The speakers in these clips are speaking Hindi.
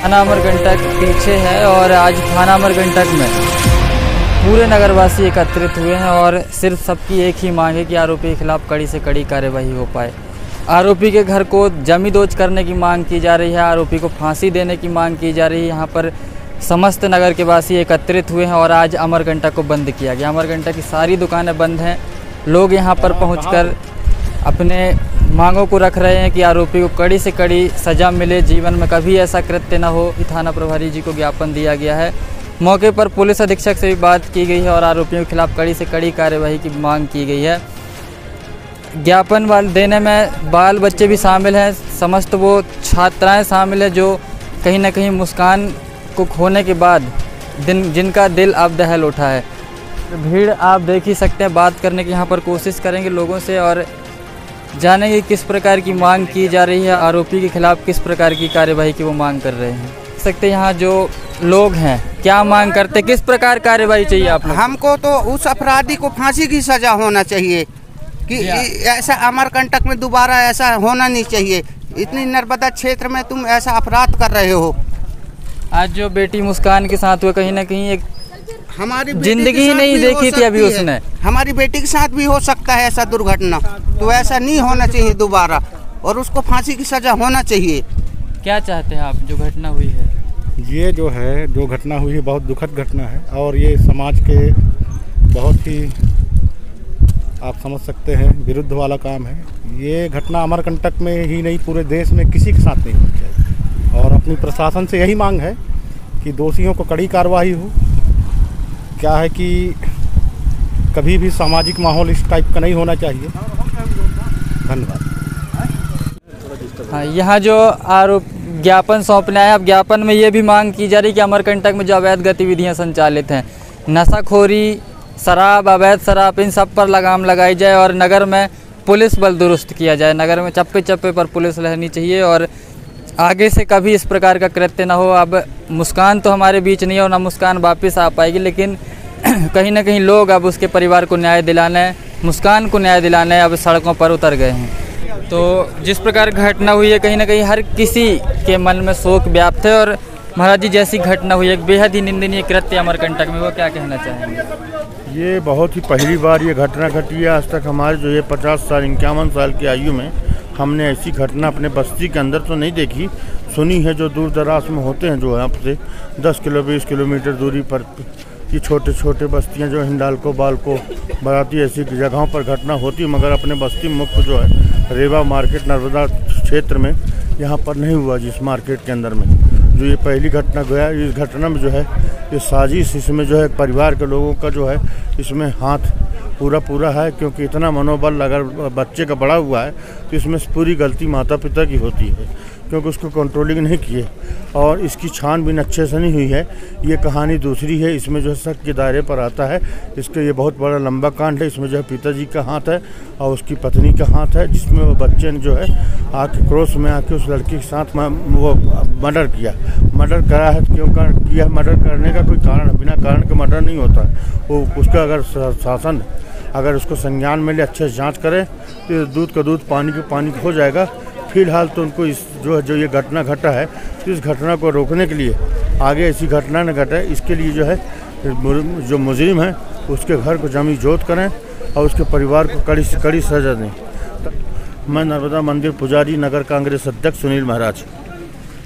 थाना अमरकंटक पीछे है और आज थाना अमरकंटक में पूरे नगरवासी एकत्रित हुए हैं और सिर्फ सबकी एक ही मांग है कि आरोपी के खिलाफ कड़ी से कड़ी कार्यवाही हो पाए। आरोपी के घर को जमींदोज करने की मांग की जा रही है, आरोपी को फांसी देने की मांग की जा रही है। यहाँ पर समस्त नगर के वासी एकत्रित हुए हैं और आज अमरकंटक को बंद किया गया। अमरकंटक की सारी दुकानें बंद हैं। लोग यहाँ पर पहुँचकर अपने मांगों को रख रहे हैं कि आरोपी को कड़ी से कड़ी सज़ा मिले, जीवन में कभी ऐसा कृत्य न हो। थाना प्रभारी जी को ज्ञापन दिया गया है। मौके पर पुलिस अधीक्षक से भी बात की गई है और आरोपियों के खिलाफ कड़ी से कड़ी कार्यवाही की मांग की गई है। ज्ञापन देने में बाल बच्चे भी शामिल हैं, समस्त वो छात्राएं शामिल हैं जो कहीं ना कहीं मुस्कान को खोने के बाद जिनका दिल अब दहल उठा है। भीड़ आप देख ही सकते हैं। बात करने की यहाँ पर कोशिश करेंगे लोगों से और जानेंगे किस प्रकार की मांग की जा रही है, आरोपी के खिलाफ किस प्रकार की कार्यवाही की वो मांग कर रहे हैं। देख सकते हैं यहाँ जो लोग हैं क्या मांग करते, किस प्रकार कार्यवाही चाहिए आप लोग? हमको तो उस अपराधी को फांसी की सजा होना चाहिए कि ऐसा अमरकंटक में दोबारा ऐसा होना नहीं चाहिए। इतनी नर्मदा क्षेत्र में तुम ऐसा अपराध कर रहे हो। आज जो बेटी मुस्कान के साथ हुआ, कहीं ना कहीं एक हमारी जिंदगी ही नहीं देखी थी अभी उसने। हमारी बेटी के साथ भी हो सकता है ऐसा दुर्घटना, तो ऐसा नहीं होना चाहिए दोबारा और उसको फांसी की सजा होना चाहिए। क्या चाहते हैं आप जो घटना हुई है? ये जो घटना हुई है बहुत दुखद घटना है और ये समाज के बहुत ही आप समझ सकते हैं विरुद्ध वाला काम है। ये घटना अमरकंटक में ही नहीं पूरे देश में किसी के साथ नहीं होनी चाहिए और अपनी प्रशासन से यही मांग है कि दोषियों को कड़ी कार्रवाई हो। क्या है कि कभी भी सामाजिक माहौल इस टाइप का नहीं होना चाहिए। धन्यवाद। हाँ, यहाँ जो आरोप ज्ञापन सौंपने आए, अब ज्ञापन में ये भी मांग की जा रही कि अमरकंटक में जो अवैध गतिविधियाँ संचालित हैं, नशाखोरी, शराब, अवैध शराब, इन सब पर लगाम लगाई जाए और नगर में पुलिस बल दुरुस्त किया जाए। नगर में चप्पे चप्पे पर पुलिस रहनी चाहिए और आगे से कभी इस प्रकार का कृत्य न हो। अब मुस्कान तो हमारे बीच नहीं है और ना मुस्कान वापस आ पाएगी, लेकिन कहीं ना कहीं लोग अब उसके परिवार को न्याय दिलाने, मुस्कान को न्याय दिलाने अब सड़कों पर उतर गए हैं। तो जिस प्रकार घटना हुई है कहीं ना कहीं हर किसी के मन में शोक व्याप्त है और महाराज जी जैसी घटना हुई है, एक बेहद ही निंदनीय कृत्य अमरकंटक में, वो क्या कहना चाहेंगे? ये बहुत ही पहली बार ये घटना घटी है। आज तक हमारे जो ये 50 साल 51 साल की आयु में हमने ऐसी घटना अपने बस्ती के अंदर तो नहीं देखी, सुनी है। जो दूर दराज में होते हैं जो यहाँ से 10 किलो 20 किलोमीटर दूरी पर ये छोटे छोटे बस्तियाँ जो हिंडालको, बालको, बराती ऐसी जगहों पर घटना होती है, मगर अपने बस्ती मुख्य जो है रेवा मार्केट नर्मदा क्षेत्र में यहाँ पर नहीं हुआ। जिस मार्केट के अंदर में जो ये पहली घटना गया, इस घटना में जो है ये साजिश, इसमें जो है परिवार के लोगों का जो है इसमें हाथ पूरा है, क्योंकि इतना मनोबल अगर बच्चे का बड़ा हुआ है तो इसमें पूरी गलती माता पिता की होती है, क्योंकि उसको कंट्रोलिंग नहीं किए और इसकी छानबीन अच्छे से नहीं हुई है। ये कहानी दूसरी है, इसमें जो है शक के दायरे पर आता है। इसके ये बहुत बड़ा लंबा कांड है। इसमें जो है पिताजी का हाथ है और उसकी पत्नी का हाथ है, जिसमें वो बच्चे ने जो है आके क्रोध में आके उस लड़की के साथ वो मर्डर किया। मर्डर करा है क्यों किया? मर्डर करने का कोई कारण, बिना कारण के मर्डर नहीं होता। वो उसका अगर शासन अगर उसको संज्ञान में ले, अच्छे से जाँच करें तो दूध का दूध, पानी का पानी हो जाएगा। फिलहाल तो उनको इस जो ये घटना घटा है, तो इस घटना को रोकने के लिए, आगे ऐसी घटना न घटे, इसके लिए जो है जो मुजरिम है उसके घर को जमी जोत करें और उसके परिवार को कड़ी से कड़ी सजा दें। मैं नर्मदा मंदिर पुजारी, नगर कांग्रेस अध्यक्ष सुनील महाराज।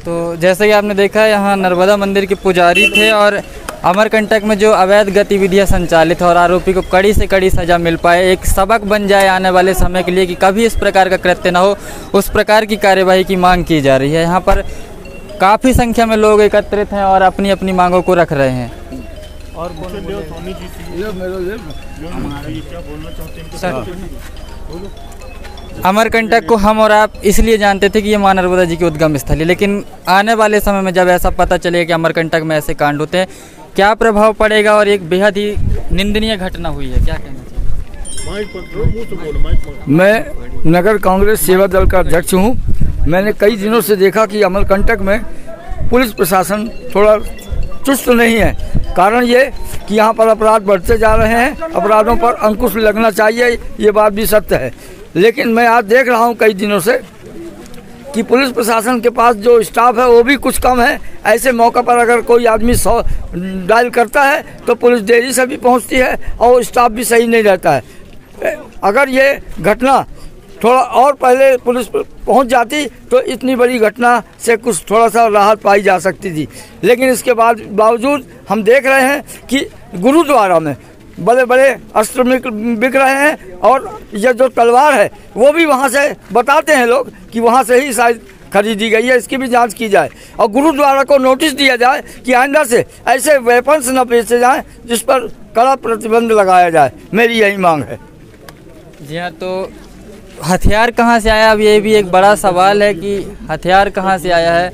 तो जैसे कि आपने देखा यहाँ नर्मदा मंदिर के पुजारी थे और अमरकंटक में जो अवैध गतिविधियां संचालित और आरोपी को कड़ी से कड़ी सज़ा मिल पाए, एक सबक बन जाए आने वाले समय के लिए कि कभी इस प्रकार का कृत्य न हो, उस प्रकार की कार्यवाही की मांग की जा रही है। यहाँ पर काफ़ी संख्या में लोग एकत्रित हैं और अपनी अपनी मांगों को रख रहे हैं। और अमरकंटक को हम और आप इसलिए जानते थे कि ये मां नर्मदा जी की उद्गम स्थल है, लेकिन आने वाले समय में जब ऐसा पता चलेगा कि अमरकंटक में ऐसे कांड होते हैं, क्या प्रभाव पड़ेगा और एक बेहद ही निंदनीय घटना हुई है, क्या कहना चाहिए? मैं नगर कांग्रेस सेवा दल का अध्यक्ष हूँ। मैंने कई दिनों से देखा कि अमरकंटक में पुलिस प्रशासन थोड़ा चुस्त नहीं है। कारण ये कि यहाँ पर अपराध बढ़ते जा रहे हैं, अपराधों पर अंकुश लगना चाहिए, ये बात भी सत्य है। लेकिन मैं आज देख रहा हूँ कई दिनों से कि पुलिस प्रशासन के पास जो स्टाफ है वो भी कुछ कम है। ऐसे मौका पर अगर कोई आदमी 100 डायल करता है तो पुलिस देरी से भी पहुंचती है और स्टाफ भी सही नहीं रहता है। अगर ये घटना थोड़ा और पहले पुलिस पहुंच जाती तो इतनी बड़ी घटना से कुछ थोड़ा सा राहत पाई जा सकती थी। लेकिन इसके बावजूद हम देख रहे हैं कि गुरुद्वारा में बड़े बड़े अस्त्र बिक रहे हैं और ये जो तलवार है वो भी वहाँ से बताते हैं लोग कि वहाँ से ही शायद खरीदी गई है। इसकी भी जांच की जाए और गुरुद्वारा को नोटिस दिया जाए कि आइंदा से ऐसे वेपन्स न बेचे जाएं जिस पर कड़ा प्रतिबंध लगाया जाए। मेरी यही मांग है। जी हाँ, तो हथियार कहाँ से आया, अब ये भी एक बड़ा सवाल है कि हथियार कहाँ से आया है।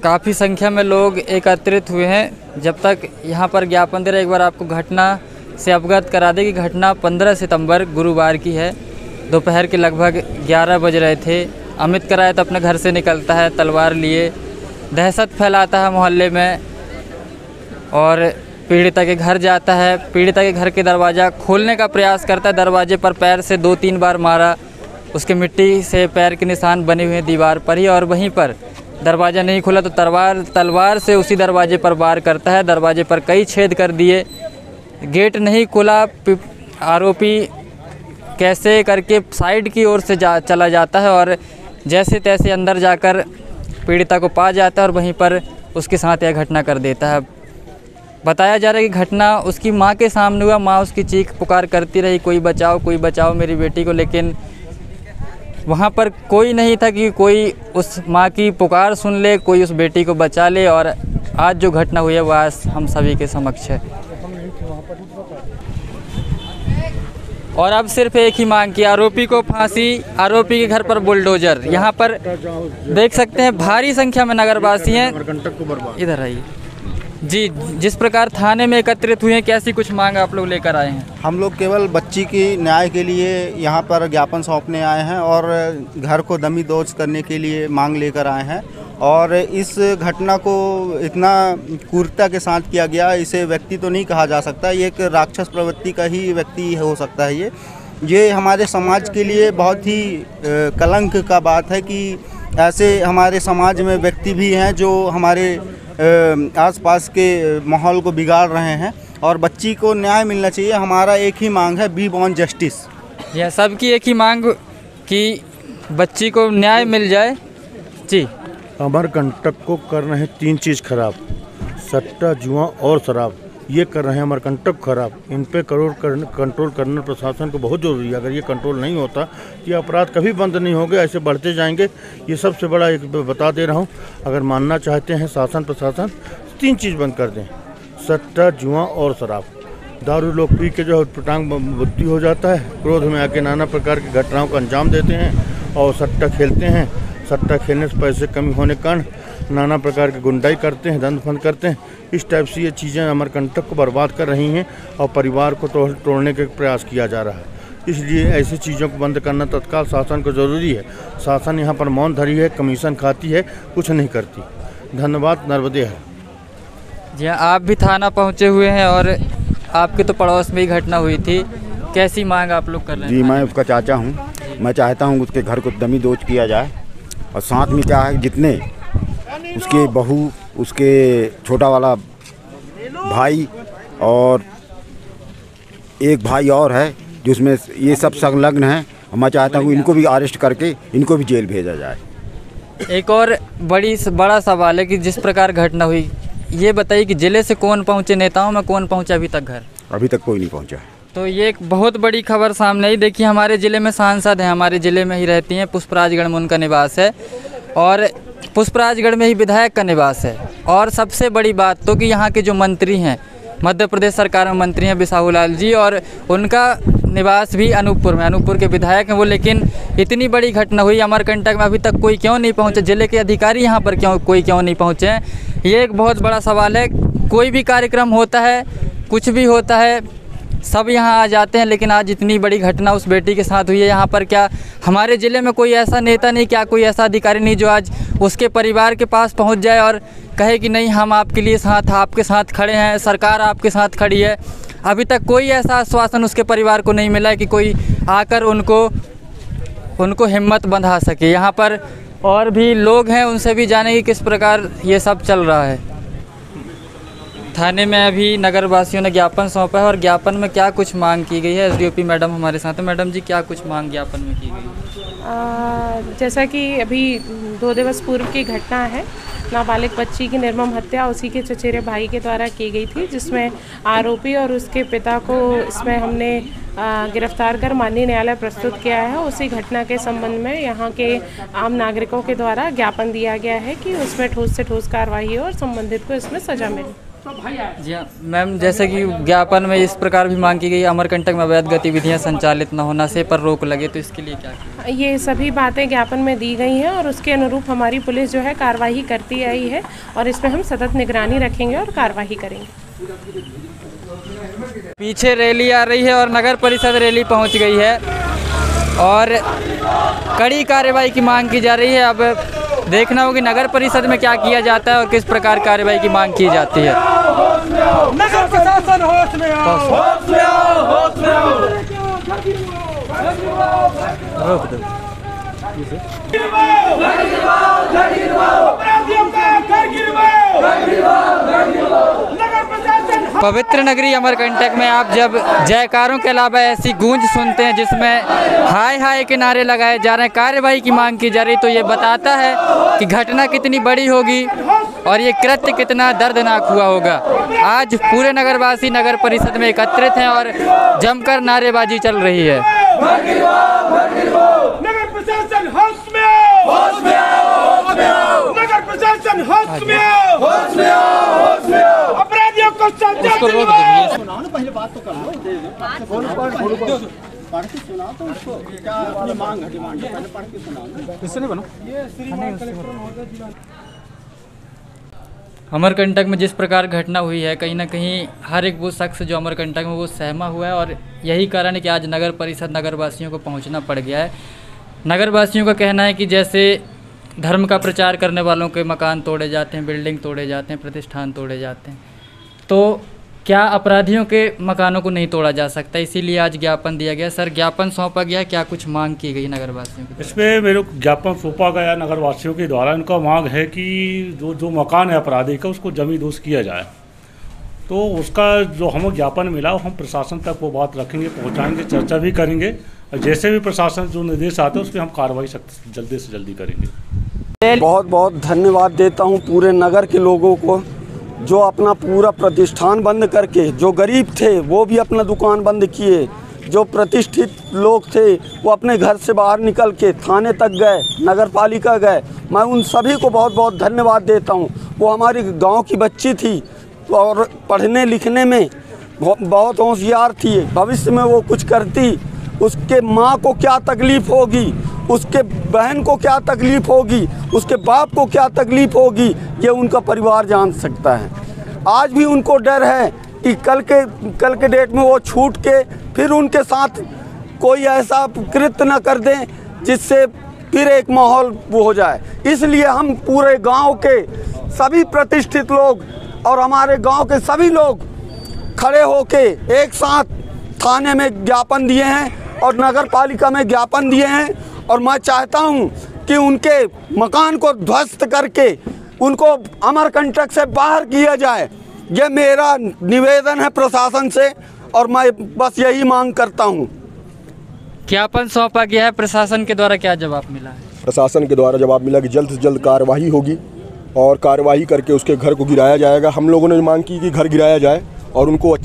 काफ़ी संख्या में लोग एकत्रित हुए हैं। जब तक यहाँ पर ज्ञापन दे रहे, एक बार आपको घटना से अवगत करा दें कि घटना 15 सितंबर गुरुवार की है। दोपहर के लगभग 11 बज रहे थे। अमित करायत अपने घर से निकलता है तलवार लिए, दहशत फैलाता है मोहल्ले में और पीड़िता के घर जाता है। पीड़िता के घर के दरवाज़ा खोलने का प्रयास करता है, दरवाजे पर पैर से 2-3 बार मारा, उसके मिट्टी से पैर के निशान बने हुए हैं दीवार पर ही, और वहीं पर दरवाज़ा नहीं खुला तो तलवार से उसी दरवाजे पर वार करता है। दरवाजे पर कई छेद कर दिए, गेट नहीं खुला। आरोपी कैसे करके साइड की ओर से चला जाता है और जैसे तैसे अंदर जाकर पीड़िता को पा जाता है और वहीं पर उसके साथ यह घटना कर देता है। बताया जा रहा है कि घटना उसकी माँ के सामने हुआ। माँ उसकी चीख पुकार करती रही, कोई बचाओ मेरी बेटी को, लेकिन वहाँ पर कोई नहीं था कि कोई उस माँ की पुकार सुन ले, कोई उस बेटी को बचा ले। और आज जो घटना हुई है वह आज हम सभी के समक्ष है। और अब सिर्फ एक ही मांग की, आरोपी को फांसी, आरोपी के घर पर बुलडोजर। यहाँ पर देख सकते हैं भारी संख्या में नगरवासी हैं। इधर आइए जी। जिस प्रकार थाने में एकत्रित हुए हैं, कैसी कुछ मांग आप लोग लेकर आए हैं? हम लोग केवल बच्ची की न्याय के लिए यहाँ पर ज्ञापन सौंपने आए हैं और घर को दमी दोज करने के लिए मांग लेकर आए हैं। और इस घटना को इतना क्रूरता के साथ किया गया, इसे व्यक्ति तो नहीं कहा जा सकता, ये एक राक्षस प्रवृत्ति का ही व्यक्ति हो सकता है। ये हमारे समाज के लिए बहुत ही कलंक का बात है कि ऐसे हमारे समाज में व्यक्ति भी हैं जो हमारे आसपास के माहौल को बिगाड़ रहे हैं। और बच्ची को न्याय मिलना चाहिए। हमारा एक ही मांग है, बी बॉर्न जस्टिस। यह सबकी एक ही मांग कि बच्ची को न्याय मिल जाए। जी, अमरकंटक को कर रहे हैं 3 चीज़ खराब, सट्टा, जुआ और शराब। ये कर रहे हैं अमरकंटक खराब। इन पे कंट्रोल करना प्रशासन को बहुत ज़रूरी है। अगर ये कंट्रोल नहीं होता तो ये अपराध कभी बंद नहीं होंगे, ऐसे बढ़ते जाएंगे। ये सबसे बड़ा एक बता दे रहा हूँ, अगर मानना चाहते हैं शासन प्रशासन, 3 चीज़ बंद कर दें, सट्टा, जुआ और शराब। दारू लोग पी के जो पटांग बुद्धि हो जाता है, क्रोध में आके नाना प्रकार की घटनाओं को अंजाम देते हैं और सट्टा खेलते हैं। सट्टा खेलने से पैसे कमी होने के कारण नाना प्रकार की गुंडाई करते हैं, दंड फंद करते हैं। इस टाइप से ये चीज़ें अमरकंटक को बर्बाद कर रही हैं और परिवार को तोड़ने का प्रयास किया जा रहा है। इसलिए ऐसी चीज़ों को बंद करना तत्काल शासन को ज़रूरी है। शासन यहाँ पर मौन धरी है, कमीशन खाती है, कुछ नहीं करती। धन्यवाद। नर्मदे है जी। आप भी थाना पहुँचे हुए हैं और आपके तो पड़ोस में ही घटना हुई थी, कैसी मांग आप लोग कर रहे हैं? जी, मैं उसका चाचा हूँ। मैं चाहता हूँ उसके घर को दमी दोज किया जाए और साथ में क्या है, जितने उसके बहू, उसके छोटा वाला भाई और एक भाई और है जिसमें ये सब संलग्न हैं, मैं चाहता हूँ इनको भी अरेस्ट करके इनको भी जेल भेजा जाए। एक और बड़ा सवाल है कि जिस प्रकार घटना हुई, ये बताइए कि जिले से कौन पहुँचे, नेताओं में कौन पहुँचा अभी तक घर? अभी तक कोई नहीं पहुँचा। तो ये एक बहुत बड़ी खबर सामने आई। देखिए, हमारे ज़िले में सांसद हैं, हमारे ज़िले में ही रहती हैं, पुष्पराजगढ़ में उनका निवास है और पुष्पराजगढ़ में ही विधायक का निवास है। और सबसे बड़ी बात तो कि यहाँ के जो मंत्री हैं, मध्य प्रदेश सरकार में मंत्री हैं बिसाहू लाल जी, और उनका निवास भी अनूपपुर में, अनूपपुर के विधायक हैं वो। लेकिन इतनी बड़ी घटना हुई अमरकंटक में, अभी तक कोई क्यों नहीं पहुँचे? जिले के अधिकारी यहाँ पर क्यों नहीं पहुँचे हैं? ये एक बहुत बड़ा सवाल है। कोई भी कार्यक्रम होता है, कुछ भी होता है, सब यहाँ आ जाते हैं, लेकिन आज इतनी बड़ी घटना उस बेटी के साथ हुई है। यहाँ पर क्या हमारे ज़िले में कोई ऐसा नेता नहीं, क्या कोई ऐसा अधिकारी नहीं जो आज उसके परिवार के पास पहुँच जाए और कहे कि नहीं, हम आपके लिए आपके साथ खड़े हैं, सरकार आपके साथ खड़ी है, अभी तक कोई ऐसा आश्वासन उसके परिवार को नहीं मिला है कि कोई आकर उनको हिम्मत बंधा सके। यहाँ पर और भी लोग हैं, उनसे भी जाने कि किस प्रकार ये सब चल रहा है। थाने में अभी नगरवासियों ने ज्ञापन सौंपा है और ज्ञापन में क्या कुछ मांग की गई है, एसडीओपी मैडम हमारे साथ हैं। मैडम जी, क्या कुछ मांग ज्ञापन में की गई? जैसा कि अभी 2 दिवस पूर्व की घटना है, नाबालिग बच्ची की निर्मम हत्या उसी के चचेरे भाई के द्वारा की गई थी, जिसमें आरोपी और उसके पिता को इसमें हमने गिरफ्तार कर माननीय न्यायालय प्रस्तुत किया है। उसी घटना के संबंध में यहाँ के आम नागरिकों के द्वारा ज्ञापन दिया गया है कि उसमें ठोस से ठोस कार्रवाई हो और संबंधित को इसमें सजा मिले। जी हाँ मैम, जैसे कि ज्ञापन में इस प्रकार भी मांग की गई, अमरकंटक में अवैध गतिविधियां संचालित न होना से पर रोक लगे, तो इसके लिए क्या किया? ये सभी बातें ज्ञापन में दी गई हैं और उसके अनुरूप हमारी पुलिस जो है कार्रवाई करती आई है और इसमें हम सतत निगरानी रखेंगे और कार्रवाई करेंगे। पीछे रैली आ रही है और नगर परिषद रैली पहुंच गई है और कड़ी कार्रवाई की मांग की जा रही है। अब देखना होगा नगर परिषद में क्या किया जाता है और किस प्रकार कार्रवाई की मांग की जाती है। नगर प्रशासन होश में आओ, होश में आओ, होश में आओ। रोक दो। पवित्र नगरी अमरकंटक में आप जब जयकारों के अलावा ऐसी गूंज सुनते हैं जिसमें हाय हाय के नारे लगाए जा रहे हैं, कार्रवाई की मांग की जा रही, तो ये बताता है कि घटना कितनी बड़ी होगी और ये कृत्य कितना दर्दनाक हुआ होगा। आज पूरे नगरवासी नगर परिषद में एकत्रित हैं और जमकर नारेबाजी चल रही है। नगर प्रशासन होश में आओ, होश में आओ, होश में आओ। नगर प्रशासन होश में आओ, होश में आओ, होश में आओ। अपराधियों को सजा दिलवाओ। सुनाओ ना, पहले बात तो कर लो। पढ़ के सुनाओ तो उसको क्या अपनी मांग है, डिमांड है, पहले पढ़ के सुनाओ। किससे नहीं बनो? ये श्रीमान कलेक्टर महोदय जिला अमरकंटक में जिस प्रकार घटना हुई है, कहीं ना कहीं हर एक वो शख्स जो अमरकंटक में वो सहमा हुआ है और यही कारण है कि आज नगर परिषद नगरवासियों को पहुंचना पड़ गया है। नगरवासियों का कहना है कि जैसे धर्म का प्रचार करने वालों के मकान तोड़े जाते हैं, बिल्डिंग तोड़े जाते हैं, प्रतिष्ठान तोड़े जाते हैं, तो क्या अपराधियों के मकानों को नहीं तोड़ा जा सकता? इसीलिए आज ज्ञापन दिया गया। सर, ज्ञापन सौंपा गया, क्या कुछ मांग की गई नगरवासियों की? इसमें मेरे को ज्ञापन सौंपा गया नगरवासियों के द्वारा। इनका मांग है कि जो मकान है अपराधी का उसको जमींदोज किया जाए। तो उसका जो हमें ज्ञापन मिला हम प्रशासन तक वो बात रखेंगे, पहुँचाएँगे, चर्चा भी करेंगे और जैसे भी प्रशासन जो निर्देश आते हैं उस पर हम कार्रवाई जल्दी से जल्दी करेंगे। बहुत बहुत धन्यवाद देता हूँ पूरे नगर के लोगों को जो अपना पूरा प्रतिष्ठान बंद करके, जो गरीब थे वो भी अपना दुकान बंद किए, जो प्रतिष्ठित लोग थे वो अपने घर से बाहर निकल के थाने तक गए, नगर पालिका गए। मैं उन सभी को बहुत बहुत धन्यवाद देता हूँ। वो हमारी गांव की बच्ची थी और पढ़ने लिखने में बहुत होशियार थी। भविष्य में वो कुछ करती, उसके माँ को क्या तकलीफ़ होगी, उसके बहन को क्या तकलीफ़ होगी, उसके बाप को क्या तकलीफ़ होगी, ये उनका परिवार जान सकता है। आज भी उनको डर है कि कल के डेट में वो छूट के फिर उनके साथ कोई ऐसा कृत्य न कर दें जिससे फिर एक माहौल वो हो जाए। इसलिए हम पूरे गांव के सभी प्रतिष्ठित लोग और हमारे गांव के सभी लोग खड़े होके एक साथ थाने में ज्ञापन दिए हैं और नगर पालिका में ज्ञापन दिए हैं और मैं चाहता हूं कि उनके मकान को ध्वस्त करके उनको अमरकंटक से बाहर किया जाए। ये मेरा निवेदन है प्रशासन से और मैं बस यही मांग करता हूं। ज्ञापन सौंपा गया है, प्रशासन के द्वारा क्या जवाब मिला है? प्रशासन के द्वारा जवाब मिला कि जल्द से जल्द कार्रवाई होगी और कार्रवाई करके उसके घर को गिराया जाएगा। हम लोगों ने मांग की कि घर गिराया जाए और उनको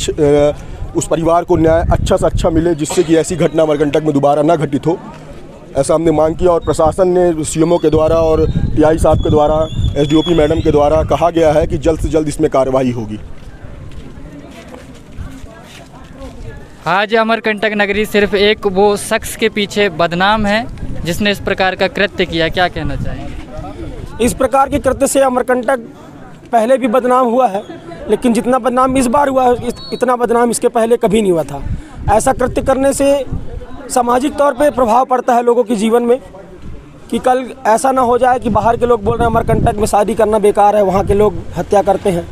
उस परिवार को न्याय अच्छा से अच्छा मिले, जिससे कि ऐसी घटना अमरकंटक में दोबारा ना घटित हो, ऐसा हमने मांग किया। और प्रशासन ने सीएमओ के द्वारा और टीआई साहब के द्वारा, एसडीओपी मैडम के द्वारा कहा गया है कि जल्द से जल्द इसमें कार्रवाई होगी। आज अमरकंटक नगरी सिर्फ एक वो शख्स के पीछे बदनाम है जिसने इस प्रकार का कृत्य किया, क्या कहना चाहेंगे? इस प्रकार के कृत्य से अमरकंटक पहले भी बदनाम हुआ है, लेकिन जितना बदनाम इस बार हुआ है इतना बदनाम इसके पहले कभी नहीं हुआ था। ऐसा कृत्य करने से सामाजिक तौर पे प्रभाव पड़ता है लोगों के जीवन में कि कल ऐसा ना हो जाए कि बाहर के लोग बोल रहे हैं अमरकंटक में शादी करना बेकार है, वहाँ के लोग हत्या करते हैं,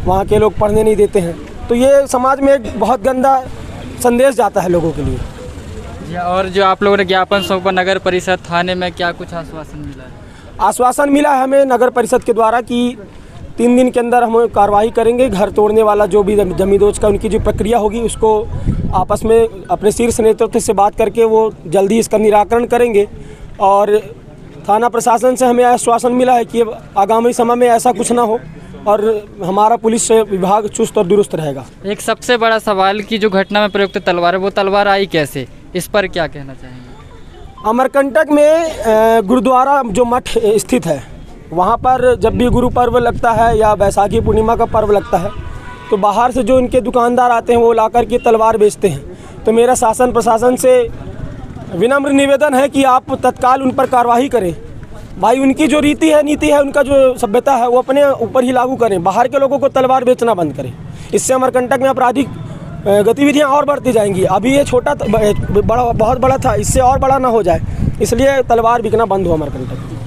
वहाँ के लोग पढ़ने नहीं देते हैं। तो ये समाज में एक बहुत गंदा संदेश जाता है लोगों के लिए। और जो आप लोगों ने ज्ञापन सौंपा नगर परिषद थाने में, क्या कुछ आश्वासन मिला है? आश्वासन मिला है हमें नगर परिषद के द्वारा कि 3 दिन के अंदर हम कार्रवाई करेंगे। घर तोड़ने वाला जो भी जमींदोज का उनकी जो प्रक्रिया होगी उसको आपस में अपने शीर्ष नेतृत्व से बात करके वो जल्दी इसका निराकरण करेंगे। और थाना प्रशासन से हमें आश्वासन मिला है कि आगामी समय में ऐसा कुछ ना हो और हमारा पुलिस विभाग चुस्त और दुरुस्त रहेगा। एक सबसे बड़ा सवाल कि जो घटना में प्रयुक्त तलवार है वो तलवार आई कैसे, इस पर क्या कहना चाहेंगे? अमरकंटक में गुरुद्वारा जो मठ स्थित है वहाँ पर जब भी गुरु पर्व लगता है या बैसाखी पूर्णिमा का पर्व लगता है तो बाहर से जो इनके दुकानदार आते हैं वो लाकर के तलवार बेचते हैं। तो मेरा शासन प्रशासन से विनम्र निवेदन है कि आप तत्काल उन पर कार्रवाई करें। भाई उनकी जो रीति है, नीति है, उनका जो सभ्यता है वो अपने ऊपर ही लागू करें, बाहर के लोगों को तलवार बेचना बंद करें। इससे अमरकंटक में आपराधिक गतिविधियां और बढ़ती जाएंगी। अभी ये छोटा बड़ा बहुत बड़ा था, इससे और बड़ा ना हो जाए, इसलिए तलवार बिकना बंद हो अमरकंटक में।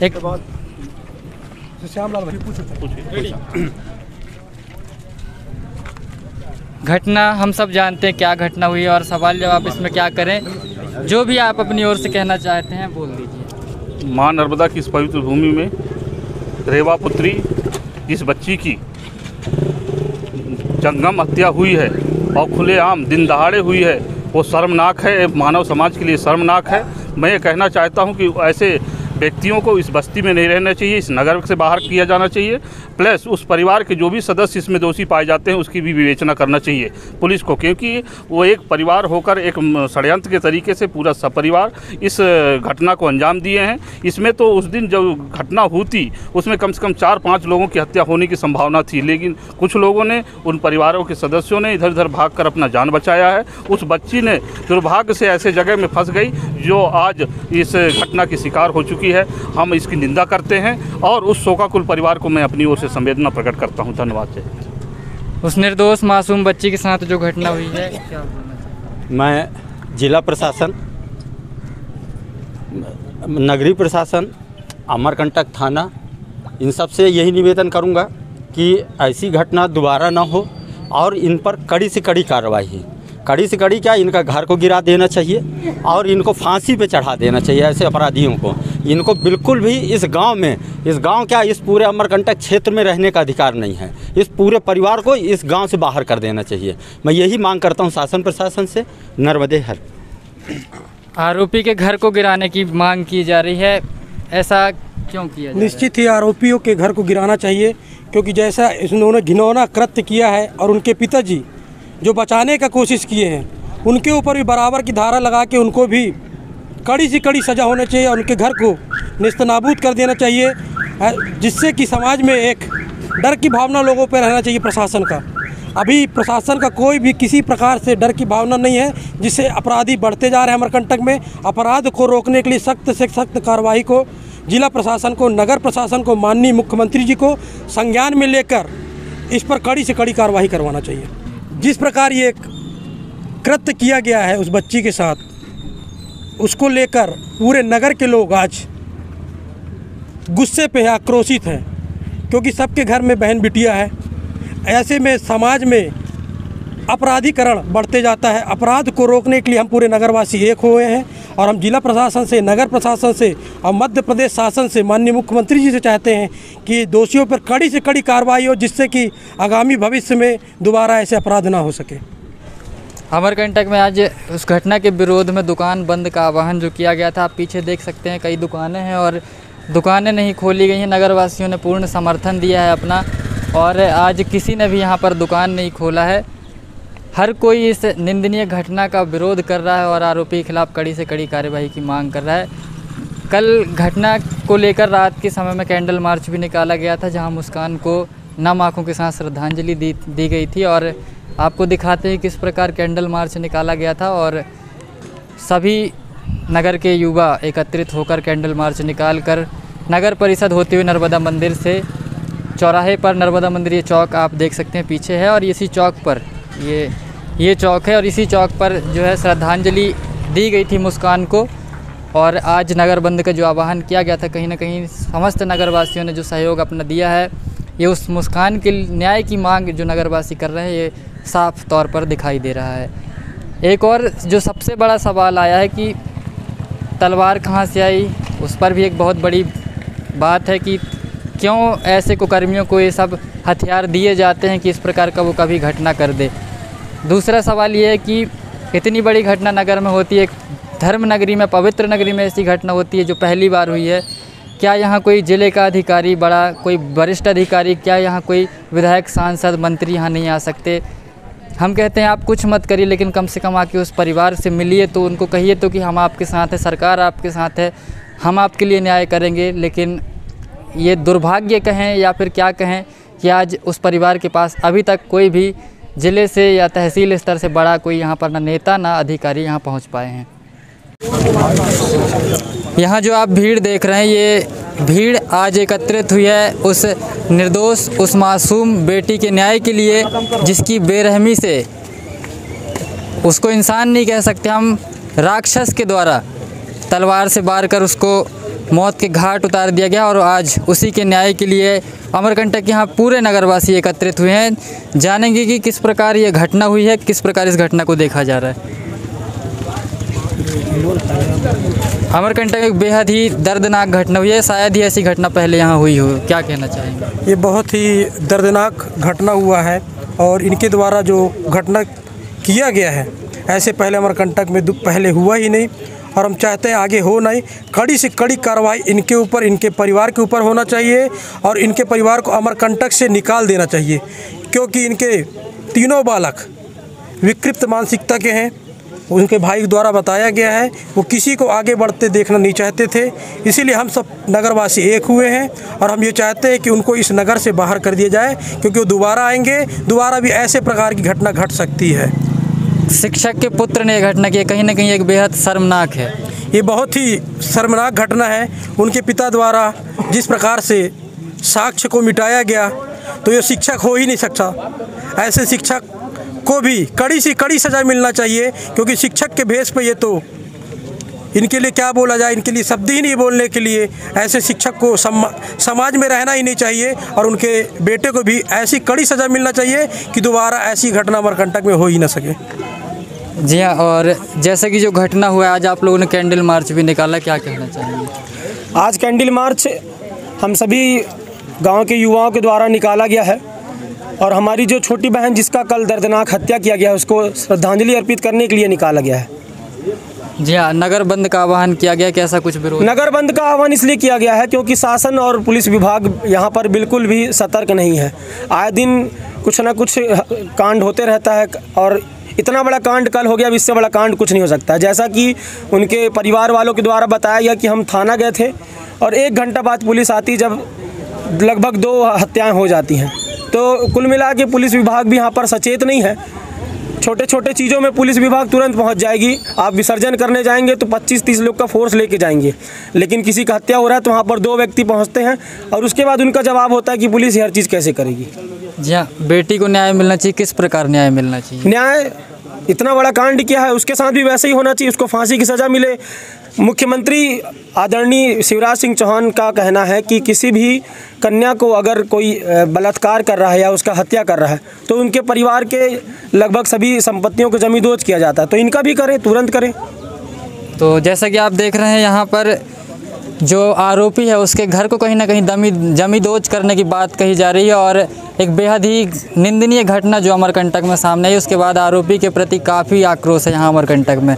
एक घटना हम सब जानते हैं क्या घटना हुई है और सवाल जवाब इसमें क्या करें, जो भी आप अपनी ओर से कहना चाहते हैं बोल दीजिए। माँ नर्मदा की इस पवित्र भूमि में रेवा पुत्री इस बच्ची की जंगम हत्या हुई है और खुलेआम दिन दहाड़े हुई है, वो शर्मनाक है, मानव समाज के लिए शर्मनाक है। मैं ये कहना चाहता हूँ कि ऐसे व्यक्तियों को इस बस्ती में नहीं रहना चाहिए, इस नगर से बाहर किया जाना चाहिए। प्लस उस परिवार के जो भी सदस्य इसमें दोषी पाए जाते हैं उसकी भी विवेचना करना चाहिए पुलिस को, क्योंकि वो एक परिवार होकर एक षड्यंत्र के तरीके से पूरा सपरिवार इस घटना को अंजाम दिए हैं। इसमें तो उस दिन जब घटना हुई थी उसमें कम से कम 4-5 लोगों की हत्या होने की संभावना थी, लेकिन कुछ लोगों ने, उन परिवारों के सदस्यों ने इधर उधर भाग कर अपना जान बचाया है। उस बच्ची ने दुर्भाग्य से ऐसे जगह में फंस गई जो आज इस घटना की शिकार हो चुकी है। हम इसकी निंदा करते हैं और उस शोकाकुल परिवार को मैं अपनी ओर से संवेदना प्रकट करता हूं। धन्यवाद। उस निर्दोष मासूम बच्ची के साथ जो घटना हुई है क्या मैं जिला प्रशासन, नगरीय प्रशासन, अमरकंटक थाना, इन सब से यही निवेदन करूंगा कि ऐसी घटना दोबारा ना हो और इन पर कड़ी से कड़ी कार्रवाई, कड़ी से कड़ी क्या, इनका घर को गिरा देना चाहिए और इनको फांसी पे चढ़ा देना चाहिए। ऐसे अपराधियों को, इनको बिल्कुल भी इस गांव क्या, इस पूरे अमरकंटक क्षेत्र में रहने का अधिकार नहीं है। इस पूरे परिवार को इस गांव से बाहर कर देना चाहिए। मैं यही मांग करता हूं शासन प्रशासन से। नर्मदे हर। आरोपी के घर को गिराने की मांग की जा रही है, ऐसा क्यों किया? निश्चित ही आरोपियों के घर को गिराना चाहिए, क्योंकि जैसा इन्होंने घिनौना कृत्य किया है और उनके पिताजी जो बचाने का कोशिश किए हैं उनके ऊपर भी बराबर की धारा लगा के उनको भी कड़ी से कड़ी सज़ा होनी चाहिए और उनके घर को नेस्तनाबूद कर देना चाहिए, जिससे कि समाज में एक डर की भावना लोगों पर रहना चाहिए प्रशासन का। अभी प्रशासन का कोई भी किसी प्रकार से डर की भावना नहीं है, जिससे अपराधी बढ़ते जा रहे हैं। अमरकंटक में अपराध को रोकने के लिए सख्त से सख्त कार्रवाई को जिला प्रशासन को, नगर प्रशासन को, माननीय मुख्यमंत्री जी को संज्ञान में लेकर इस पर कड़ी से कड़ी कार्रवाई करवाना चाहिए। जिस प्रकार ये कृत्य किया गया है उस बच्ची के साथ, उसको लेकर पूरे नगर के लोग आज गुस्से पे आक्रोशित हैं, क्योंकि सबके घर में बहन बिटिया है। ऐसे में समाज में अपराधीकरण बढ़ते जाता है। अपराध को रोकने के लिए हम पूरे नगरवासी एक हुए हैं और हम जिला प्रशासन से, नगर प्रशासन से और मध्य प्रदेश शासन से, माननीय मुख्यमंत्री जी से चाहते हैं कि दोषियों पर कड़ी से कड़ी कार्रवाई हो, जिससे कि आगामी भविष्य में दोबारा ऐसे अपराध ना हो सके। अमरकंटक में आज उस घटना के विरोध में दुकान बंद का आह्वान जो किया गया था, आप पीछे देख सकते हैं कई दुकानें हैं और दुकानें नहीं खोली गई हैं। नगरवासियों ने पूर्ण समर्थन दिया है अपना और आज किसी ने भी यहाँ पर दुकान नहीं खोला है। हर कोई इस निंदनीय घटना का विरोध कर रहा है और आरोपी के खिलाफ कड़ी से कड़ी कार्यवाही की मांग कर रहा है। कल घटना को लेकर रात के समय में कैंडल मार्च भी निकाला गया था, जहां मुस्कान को नम आँखों के साथ श्रद्धांजलि दी गई थी और आपको दिखाते हैं किस प्रकार कैंडल मार्च निकाला गया था और सभी नगर के युवा एकत्रित होकर कैंडल मार्च निकालकर नगर परिषद होते हुए नर्मदा मंदिर से चौराहे पर, नर्मदा मंदिर ये चौक आप देख सकते हैं पीछे है और इसी चौक पर ये चौक है और इसी चौक पर जो है श्रद्धांजलि दी गई थी मुस्कान को और आज नगर बंद का जो आह्वान किया गया था, कहीं ना कहीं समस्त नगरवासियों ने जो सहयोग अपना दिया है, ये उस मुस्कान के न्याय की मांग जो नगरवासी कर रहे हैं, ये साफ तौर पर दिखाई दे रहा है। एक और जो सबसे बड़ा सवाल आया है कि तलवार कहाँ से आई, उस पर भी एक बहुत बड़ी बात है कि क्यों ऐसे कुकर्मियों को ये सब हथियार दिए जाते हैं कि इस प्रकार का वो कभी घटना कर दे। दूसरा सवाल ये है कि इतनी बड़ी घटना नगर में होती है, एक धर्म नगरी में, पवित्र नगरी में ऐसी घटना होती है जो पहली बार हुई है। क्या यहाँ कोई ज़िले का अधिकारी, बड़ा कोई वरिष्ठ अधिकारी, क्या यहाँ कोई विधायक, सांसद, मंत्री यहाँ नहीं आ सकते? हम कहते हैं आप कुछ मत करिए, लेकिन कम से कम आके उस परिवार से मिलिए, तो उनको कहिए तो कि हम आपके साथ हैं, सरकार आपके साथ है, हम आपके लिए न्याय करेंगे। लेकिन ये दुर्भाग्य कहें या फिर क्या कहें कि आज उस परिवार के पास अभी तक कोई भी ज़िले से या तहसील स्तर से बड़ा कोई यहाँ पर ना नेता ना अधिकारी यहाँ पहुँच पाए हैं। यहाँ जो आप भीड़ देख रहे हैं, ये भीड़ आज एकत्रित हुई है उस निर्दोष, उस मासूम बेटी के न्याय के लिए, जिसकी बेरहमी से, उसको इंसान नहीं कह सकते हम, राक्षस के द्वारा तलवार से वार कर उसको मौत के घाट उतार दिया गया। और आज उसी के न्याय के लिए अमरकंटक यहाँ पूरे नगरवासी एकत्रित हुए हैं। जानेंगे कि किस प्रकार ये घटना हुई है, किस प्रकार इस घटना को देखा जा रहा है। अमरकंटक एक बेहद ही दर्दनाक घटना हुई है, शायद ही ऐसी घटना पहले यहाँ हुई हो, क्या कहना चाहेंगे? ये बहुत ही दर्दनाक घटना हुआ है और इनके द्वारा जो घटना किया गया है, ऐसे पहले अमरकंटक में पहले हुआ ही नहीं और हम चाहते हैं आगे हो नहीं। कड़ी से कड़ी कार्रवाई इनके ऊपर, इनके परिवार के ऊपर होना चाहिए और इनके परिवार को अमरकंटक से निकाल देना चाहिए, क्योंकि इनके तीनों बालक विकृत मानसिकता के हैं। उनके भाई द्वारा बताया गया है वो किसी को आगे बढ़ते देखना नहीं चाहते थे, इसीलिए हम सब नगरवासी एक हुए हैं और हम ये चाहते हैं कि उनको इस नगर से बाहर कर दिया जाए, क्योंकि वो दोबारा आएंगे, दोबारा भी ऐसे प्रकार की घटना घट सकती है। शिक्षक के पुत्र ने यह घटना की, कहीं ना कहीं एक बेहद शर्मनाक है। ये बहुत ही शर्मनाक घटना है। उनके पिता द्वारा जिस प्रकार से साक्ष्य को मिटाया गया, तो ये शिक्षक हो ही नहीं सकता। ऐसे शिक्षक को भी कड़ी से कड़ी सज़ा मिलना चाहिए, क्योंकि शिक्षक के भेष पे ये तो इनके लिए क्या बोला जाए, इनके लिए शब्द ही नहीं बोलने के लिए। ऐसे शिक्षक को समाज में रहना ही नहीं चाहिए और उनके बेटे को भी ऐसी कड़ी सज़ा मिलना चाहिए कि दोबारा ऐसी घटना अमरकंटक में हो ही ना सके। जी हाँ, और जैसे कि जो घटना हुआ है, आज आप लोगों ने कैंडल मार्च भी निकाला, क्या कहना चाहेंगे? आज कैंडल मार्च हम सभी गांव के युवाओं के द्वारा निकाला गया है और हमारी जो छोटी बहन जिसका कल दर्दनाक हत्या किया गया, उसको श्रद्धांजलि अर्पित करने के लिए निकाला गया है। जी हाँ, नगर बंद का आह्वान किया गया, कैसा कुछ विरोध? नगर बंद का आह्वान इसलिए किया गया है क्योंकि शासन और पुलिस विभाग यहाँ पर बिल्कुल भी सतर्क नहीं है। आए दिन कुछ ना कुछ कांड होते रहता है और इतना बड़ा कांड कल हो गया, अब इससे बड़ा कांड कुछ नहीं हो सकता। जैसा कि उनके परिवार वालों के द्वारा बताया गया कि हम थाना गए थे और 1 घंटा बाद पुलिस आती, जब लगभग 2 हत्याएं हो जाती हैं। तो कुल मिला के पुलिस विभाग भी यहाँ पर सचेत नहीं है। छोटे छोटे चीज़ों में पुलिस विभाग तुरंत पहुँच जाएगी। आप विसर्जन करने जाएंगे तो 25-30 लोग का फोर्स लेके जाएंगे, लेकिन किसी का हत्या हो रहा है तो वहाँ पर 2 व्यक्ति पहुँचते हैं और उसके बाद उनका जवाब होता है कि पुलिस हर चीज़ कैसे करेगी। जी हाँ, बेटी को न्याय मिलना चाहिए, किस प्रकार न्याय मिलना चाहिए? न्याय, इतना बड़ा कांड किया है, उसके साथ भी वैसे ही होना चाहिए, उसको फांसी की सज़ा मिले। मुख्यमंत्री आदरणीय शिवराज सिंह चौहान का कहना है कि किसी भी कन्या को अगर कोई बलात्कार कर रहा है या उसका हत्या कर रहा है तो उनके परिवार के लगभग सभी संपत्तियों को जमींदोज किया जाता है, तो इनका भी करें, तुरंत करें। तो जैसा कि आप देख रहे हैं, यहाँ पर जो आरोपी है उसके घर को कहीं ना कहीं जमींदोज करने की बात कही जा रही है और एक बेहद ही निंदनीय घटना जो अमरकंटक में सामने आई, उसके बाद आरोपी के प्रति काफ़ी आक्रोश है यहाँ अमरकंटक में।